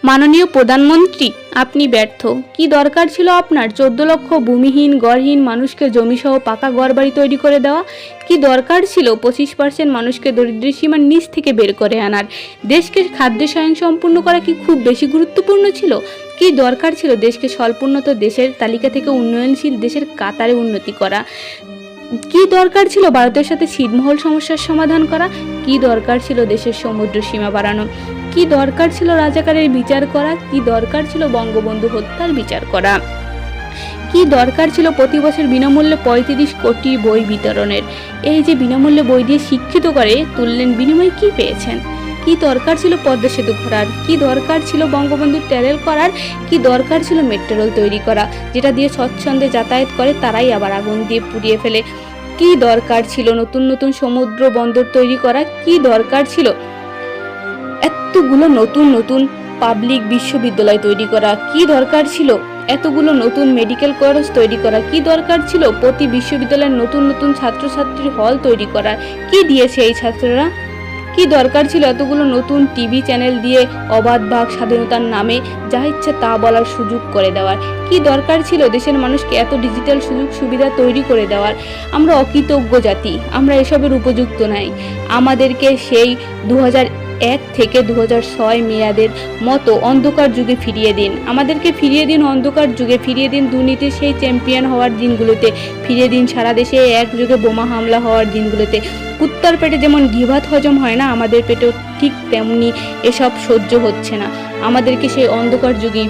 মাননীয় প্রধানমন্ত্রী, আপনি ব্যর্থ। কি দরকার ছিল আপনার 14 লক্ষ ভূমিহীন গড়হীন মানুষকে জমিসহ পাকা ঘরবাড়ি তৈরি করে দেওয়া? কি দরকার ছিল 25% মানুষকে দরিদ্র সীমার নিচ থেকে বের করে আনার? দেশকে খাদ্য স্বয়ংসম্পূর্ণ করা কি খুব বেশি গুরুত্বপূর্ণ ছিল? কি দরকার ছিল দেশকে স্বল্পোন্নত দেশের তালিকা থেকে উন্নয়নশীল দেশের কাতারে উন্নতি করা? কি দরকার ছিল ভারতের সাথে ছিটমহল সমস্যার সমাধান করা? কি দরকার ছিল দেশের সমুদ্র সীমা বাড়ানো? কি দরকার ছিল রাজাকারের বিচার করা? কি দরকার ছিল বঙ্গবন্ধু হত্যার বিচার করা? কি দরকার ছিল প্রতি বছর বিনামূল্যে 35 কোটি বই বিতরণের? এই যে বিনামূল্যে বই দিয়ে শিক্ষিত করে তুললেন, বিনিময়ে কি পেয়েছেন? কি দরকার ছিল পদ্মা সেতু করার? কি দরকার ছিল বঙ্গবন্ধু ট্যানেল করার? কি দরকার ছিল মেট্রো রেল তৈরি করা, যেটা দিয়ে স্বচ্ছন্দে যাতায়াত করে তারাই আবার আগুন দিয়ে পুড়িয়ে ফেলে? কি দরকার ছিল নতুন নতুন সমুদ্র বন্দর তৈরি করা? কি দরকার ছিল এতগুলো নতুন নতুন পাবলিক বিশ্ববিদ্যালয় তৈরি করা? কি দরকার ছিল এতগুলো নতুন মেডিকেল কলেজ তৈরি করা? কি দরকার ছিল প্রতি বিশ্ববিদ্যালয়ের নতুন নতুন ছাত্রছাত্রীর হল তৈরি করা? কি দিয়েছে এই ছাত্ররা? কি দরকার ছিল এতগুলো নতুন টিভি চ্যানেল দিয়ে অবাধ বাক স্বাধীনতার নামে যা ইচ্ছে তা বলার সুযোগ করে দেওয়ার? কি দরকার ছিল দেশের মানুষকে এত ডিজিটাল সুযোগ সুবিধা তৈরি করে দেওয়ার? আমরা অকৃতজ্ঞ জাতি, আমরা এসবের উপযুক্ত নাই। আমাদেরকে সেই 2001 থেকে 2006 মেয়াদের মতো অন্ধকার যুগে ফিরিয়ে দিন। আমাদেরকে ফিরিয়ে দিন অন্ধকার যুগে, ফিরিয়ে দিন দুর্নীতির সেই চ্যাম্পিয়ন হওয়ার দিনগুলোতে, ফিরিয়ে দিন সারা দেশে একযোগে বোমা হামলা হওয়ার দিনগুলোতে। কুত্তার পেটে যেমন ঘিভাত হজম হয় না, আমাদের পেটেও ঠিক তেমনি এসব সহ্য হচ্ছে না। আমাদেরকে সেই অন্ধকার যুগেই